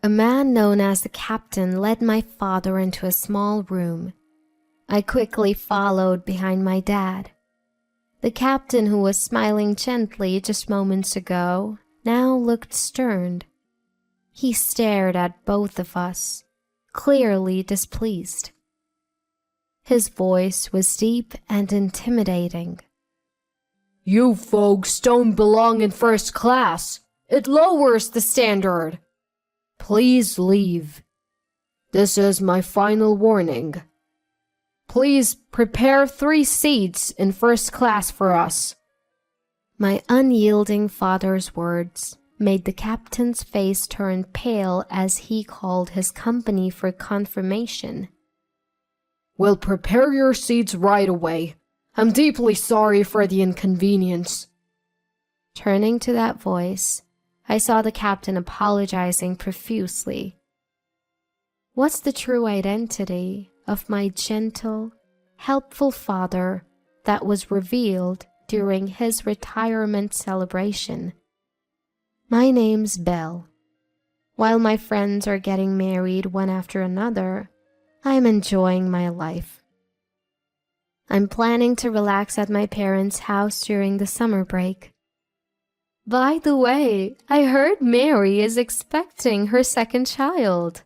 A man known as the captain led my father into a small room. I quickly followed behind my dad. The captain, who was smiling gently just moments ago, now looked stern. He stared at both of us, clearly displeased. His voice was deep and intimidating. "You folks don't belong in first class. It lowers the standard. Please leave. This is my final warning. Please prepare 3 seats in first class for us." My unyielding father's words made the captain's face turn pale as he called his company for confirmation. "We'll prepare your seats right away. I'm deeply sorry for the inconvenience." Turning to that voice, I saw the captain apologizing profusely. What's the true identity of my gentle, helpful father that was revealed during his retirement celebration? My name's Belle. While my friends are getting married one after another, I'm enjoying my life. I'm planning to relax at my parents' house during the summer break. By the way, I heard Mary is expecting her second child.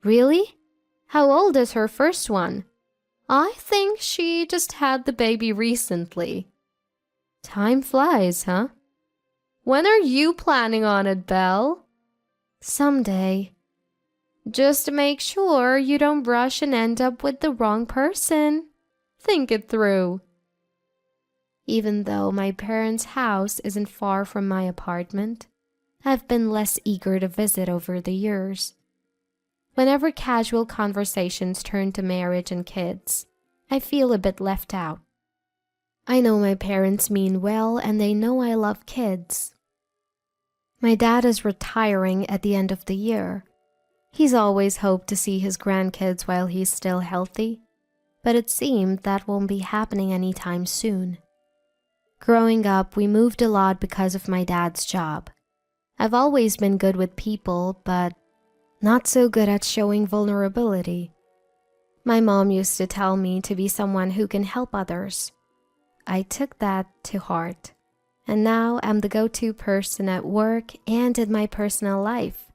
Really? How old is her first one? I think she just had the baby recently. Time flies, huh? When are you planning on it, Belle? Someday. Just make sure you don't rush and end up with the wrong person. Think it through. Even though my parents' house isn't far from my apartment, I've been less eager to visit over the years. Whenever casual conversations turn to marriage and kids, I feel a bit left out. I know my parents mean well and they know I love kids. My dad is retiring at the end of the year. He's always hoped to see his grandkids while he's still healthy, but it seemed that won't be happening anytime soon. Growing up, we moved a lot because of my dad's job. I've always been good with people, but not so good at showing vulnerability. My mom used to tell me to be someone who can help others. I took that to heart, and now I'm the go-to person at work and in my personal life.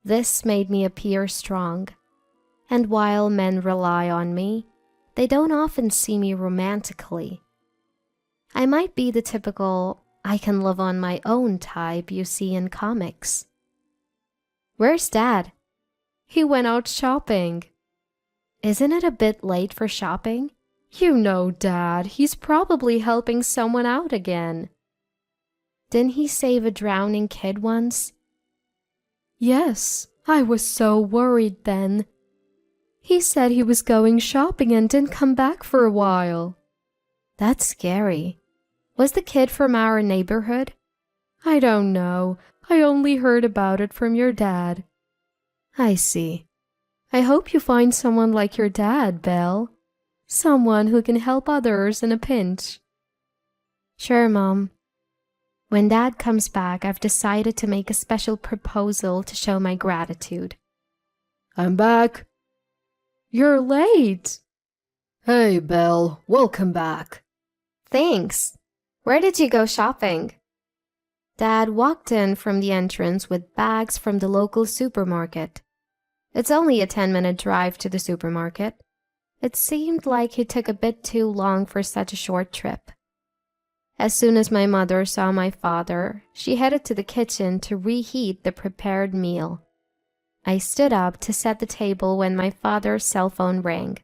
This made me appear strong, and while men rely on me, they don't often see me romantically. I might be the typical I can live on my own type you see in comics. Where's Dad? He went out shopping. Isn't it a bit late for shopping? You know, Dad, he's probably helping someone out again. Didn't he save a drowning kid once? Yes, I was so worried then. He said he was going shopping and didn't come back for a while. That's scary. Was the kid from our neighborhood? I don't know. I only heard about it from your dad. I see. I hope you find someone like your dad, Belle. Someone who can help others in a pinch. Sure, Mom. When Dad comes back, I've decided to make a special proposal to show my gratitude. I'm back. You're late. Hey, Belle. Welcome back. Thanks. Where did you go shopping? Dad walked in from the entrance with bags from the local supermarket. It's only a 10-minute drive to the supermarket. It seemed like he took a bit too long for such a short trip. As soon as my mother saw my father, she headed to the kitchen to reheat the prepared meal. I stood up to set the table when my father's cell phone rang.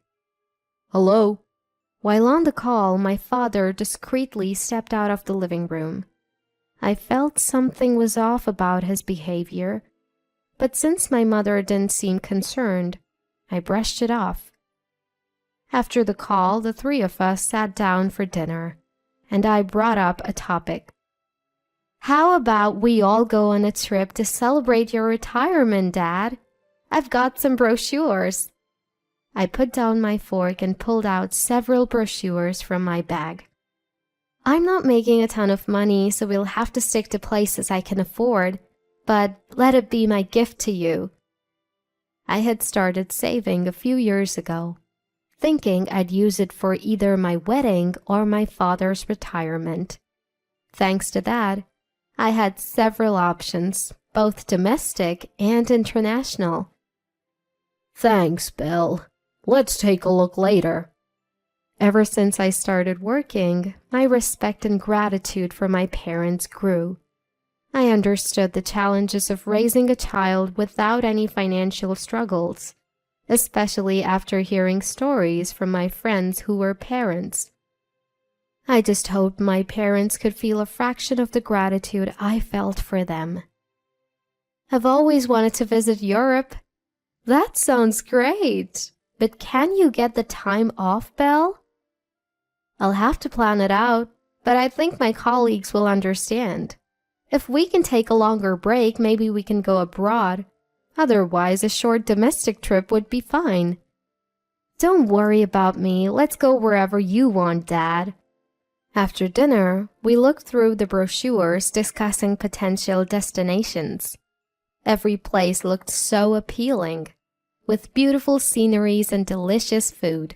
Hello? While on the call, my father discreetly stepped out of the living room. I felt something was off about his behavior, but since my mother didn't seem concerned, I brushed it off. After the call, the 3 of us sat down for dinner, and I brought up a topic. How about we all go on a trip to celebrate your retirement, Dad? I've got some brochures. I put down my fork and pulled out several brochures from my bag. I'm not making a ton of money, so we'll have to stick to places I can afford, but let it be my gift to you. I had started saving a few years ago, thinking I'd use it for either my wedding or my father's retirement. Thanks to that, I had several options, both domestic and international. Thanks, Bill. Let's take a look later. Ever since I started working, my respect and gratitude for my parents grew. I understood the challenges of raising a child without any financial struggles, especially after hearing stories from my friends who were parents. I just hoped my parents could feel a fraction of the gratitude I felt for them. I've always wanted to visit Europe. That sounds great. But can you get the time off, Belle? I'll have to plan it out, but I think my colleagues will understand. If we can take a longer break, maybe we can go abroad. Otherwise, a short domestic trip would be fine. Don't worry about me. Let's go wherever you want, Dad. After dinner, we looked through the brochures discussing potential destinations. Every place looked so appealing, with beautiful sceneries and delicious food.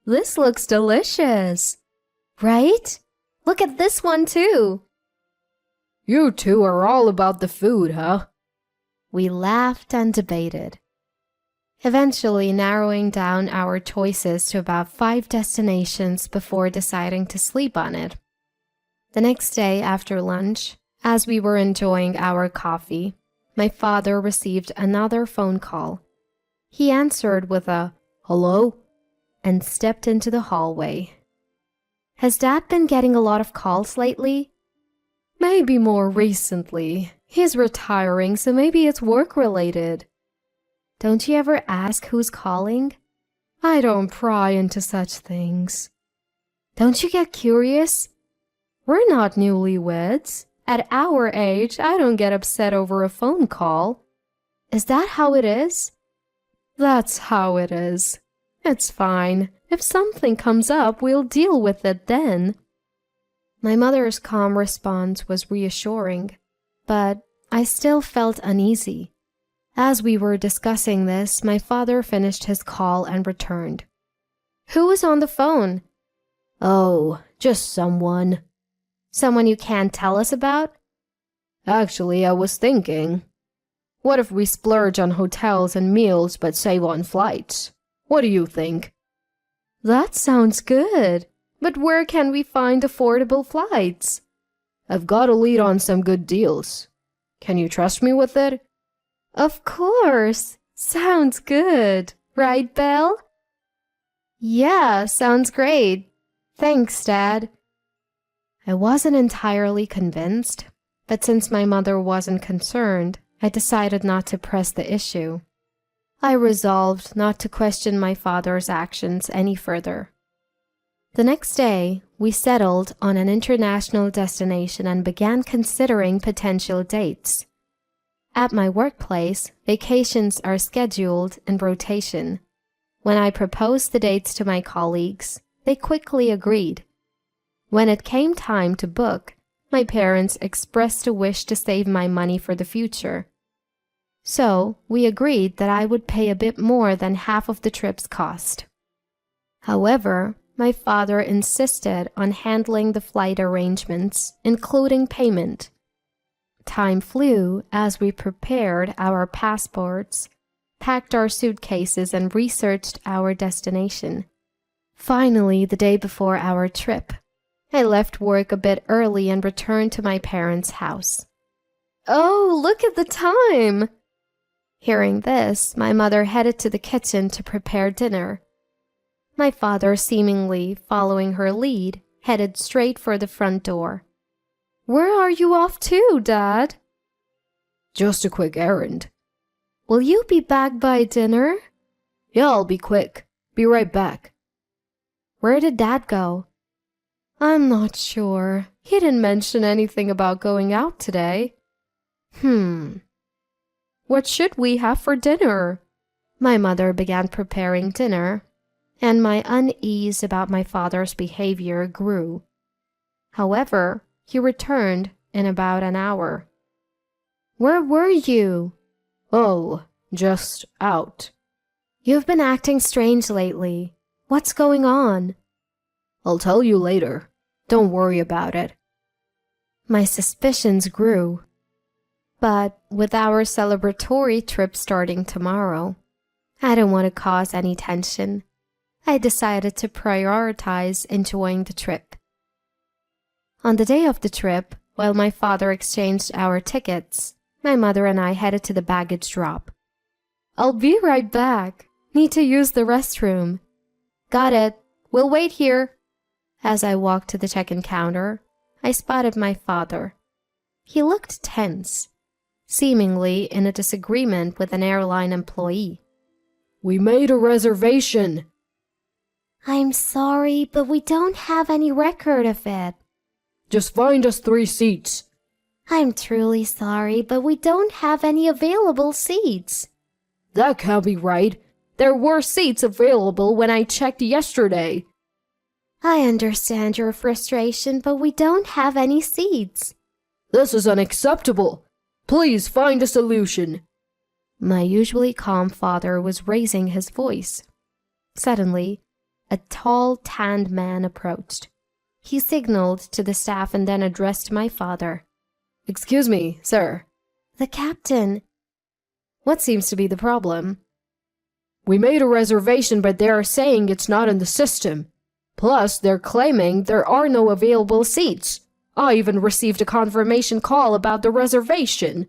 This looks delicious, right? Look at this one too. You two are all about the food, huh? We laughed and debated, eventually narrowing down our choices to about 5 destinations before deciding to sleep on it. The next day after lunch, as we were enjoying our coffee, my father received another phone call. He answered with a "Hello?" and stepped into the hallway. Has Dad been getting a lot of calls lately? Maybe more recently. He's retiring, so maybe it's work-related. Don't you ever ask who's calling? I don't pry into such things. Don't you get curious? We're not newlyweds. At our age, I don't get upset over a phone call. Is that how it is? That's how it is. It's fine. If something comes up, we'll deal with it then. My mother's calm response was reassuring, but I still felt uneasy. As we were discussing this, my father finished his call and returned. Who was on the phone? Oh, just someone. Someone you can't tell us about? Actually, I was thinking, what if we splurge on hotels and meals but save on flights? What do you think? That sounds good. But where can we find affordable flights? I've got a lead on some good deals. Can you trust me with it? Of course. Sounds good. Right, Belle? Yeah, sounds great. Thanks, Dad. I wasn't entirely convinced, but since my mother wasn't concerned, I decided not to press the issue. I resolved not to question my father's actions any further. The next day, we settled on an international destination and began considering potential dates. At my workplace, vacations are scheduled in rotation. When I proposed the dates to my colleagues, they quickly agreed. When it came time to book, my parents expressed a wish to save my money for the future. So, we agreed that I would pay a bit more than half of the trip's cost. However, my father insisted on handling the flight arrangements, including payment. Time flew as we prepared our passports, packed our suitcases, and researched our destination. Finally, the day before our trip, I left work a bit early and returned to my parents' house. Oh, look at the time! Hearing this, my mother headed to the kitchen to prepare dinner. My father, seemingly following her lead, headed straight for the front door. Where are you off to, Dad? Just a quick errand. Will you be back by dinner? Yeah, I'll be quick. Be right back. Where did Dad go? I'm not sure. He didn't mention anything about going out today. What should we have for dinner? My mother began preparing dinner, and my unease about my father's behavior grew. However, he returned in about an hour. Where were you? Oh, just out. You've been acting strange lately. What's going on? I'll tell you later. Don't worry about it. My suspicions grew. But with our celebratory trip starting tomorrow, I don't want to cause any tension. I decided to prioritize enjoying the trip. On the day of the trip, while my father exchanged our tickets, my mother and I headed to the baggage drop. I'll be right back. Need to use the restroom. Got it. We'll wait here. As I walked to the check-in counter, I spotted my father. He looked tense, seemingly in a disagreement with an airline employee. We made a reservation. I'm sorry, but we don't have any record of it. Just find us 3 seats. I'm truly sorry, but we don't have any available seats. That can't be right. There were seats available when I checked yesterday. I understand your frustration, but we don't have any seats. This is unacceptable. Please find a solution. My usually calm father was raising his voice. Suddenly, a tall, tanned man approached. He signaled to the staff and then addressed my father. Excuse me, sir. The captain. What seems to be the problem? We made a reservation, but they are saying it's not in the system. Plus, they're claiming there are no available seats. I even received a confirmation call about the reservation.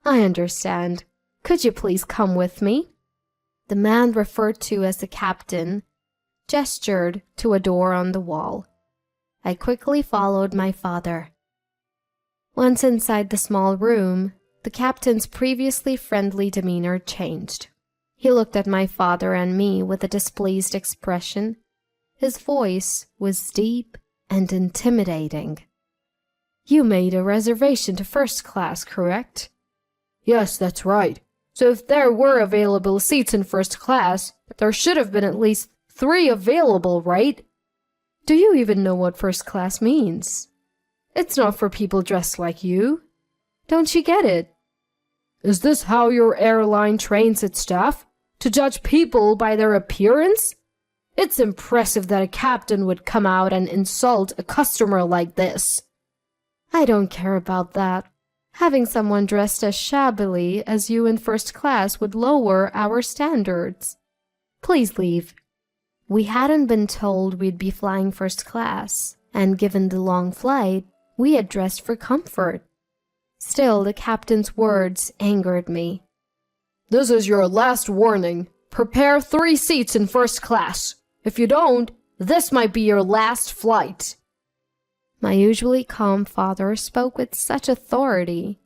I understand. Could you please come with me? The man referred to as the captain gestured to a door on the wall. I quickly followed my father. Once inside the small room, the captain's previously friendly demeanor changed. He looked at my father and me with a displeased expression. His voice was deep and intimidating. You made a reservation to first class, correct? Yes, that's right. So if there were available seats in first class, there should have been at least 3 available, right? Do you even know what first class means? It's not for people dressed like you. Don't you get it? Is this how your airline trains its staff? To judge people by their appearance? It's impressive that a captain would come out and insult a customer like this. I don't care about that. Having someone dressed as shabbily as you in first class would lower our standards. Please leave. We hadn't been told we'd be flying first class, and given the long flight, we had dressed for comfort. Still, the captain's words angered me. This is your last warning. Prepare 3 seats in first class. If you don't, this might be your last flight. My usually calm father spoke with such authority.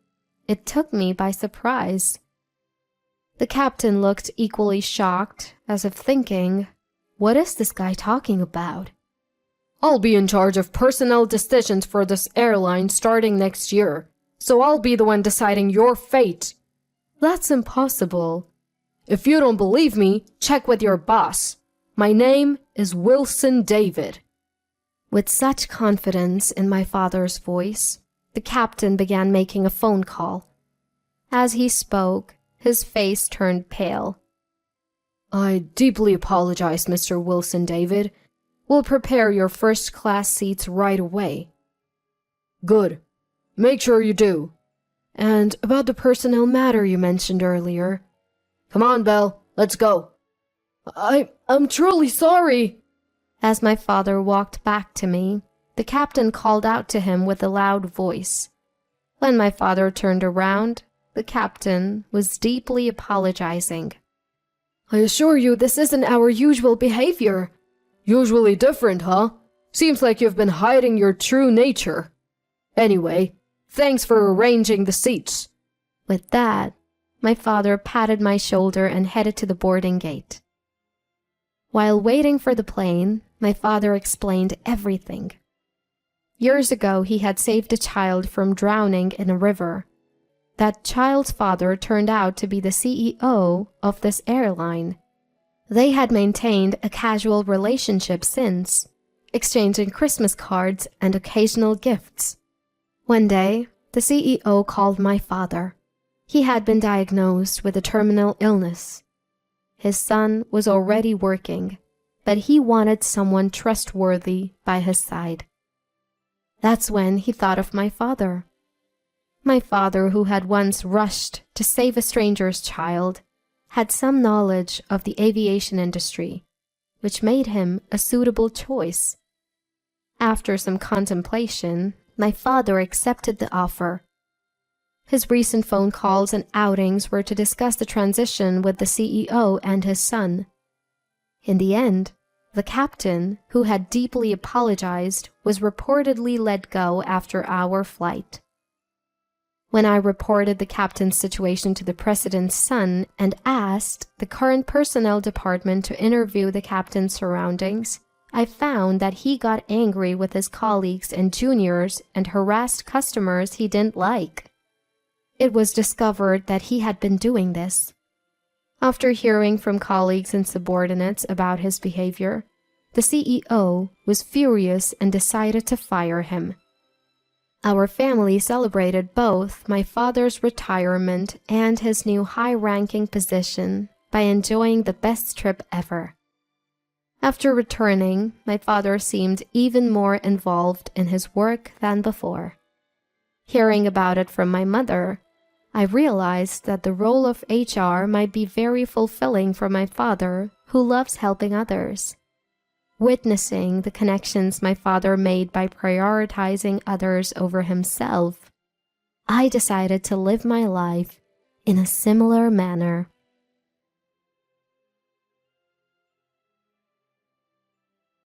It took me by surprise. The captain looked equally shocked, as if thinking, what is this guy talking about? I'll be in charge of personnel decisions for this airline starting next year, so I'll be the one deciding your fate. That's impossible. If you don't believe me, check with your boss. My name is Wilson David. With such confidence in my father's voice, the captain began making a phone call. As he spoke, his face turned pale. I deeply apologize, Mr. Wilson David. We'll prepare your first-class seats right away. Good. Make sure you do. And about the personnel matter you mentioned earlier. Come on, Belle. Let's go. I'm truly sorry. As my father walked back to me, the captain called out to him with a loud voice. When my father turned around, the captain was deeply apologizing. I assure you this isn't our usual behavior. Usually different, huh? Seems like you've been hiding your true nature. Anyway, thanks for arranging the seats. With that, my father patted my shoulder and headed to the boarding gate. While waiting for the plane, my father explained everything. Years ago, he had saved a child from drowning in a river. That child's father turned out to be the CEO of this airline. They had maintained a casual relationship since, exchanging Christmas cards and occasional gifts. One day, the CEO called my father. He had been diagnosed with a terminal illness. His son was already working, but he wanted someone trustworthy by his side. That's when he thought of my father. My father, who had once rushed to save a stranger's child, had some knowledge of the aviation industry, which made him a suitable choice. After some contemplation, my father accepted the offer. His recent phone calls and outings were to discuss the transition with the CEO and his son. In the end, the captain, who had deeply apologized, was reportedly let go after our flight. When I reported the captain's situation to the president's son and asked the current personnel department to interview the captain's surroundings, I found that he got angry with his colleagues and juniors and harassed customers he didn't like. It was discovered that he had been doing this. After hearing from colleagues and subordinates about his behavior, the CEO was furious and decided to fire him. Our family celebrated both my father's retirement and his new high-ranking position by enjoying the best trip ever. After returning, my father seemed even more involved in his work than before. Hearing about it from my mother, I realized that the role of HR might be very fulfilling for my father, who loves helping others. Witnessing the connections my father made by prioritizing others over himself, I decided to live my life in a similar manner.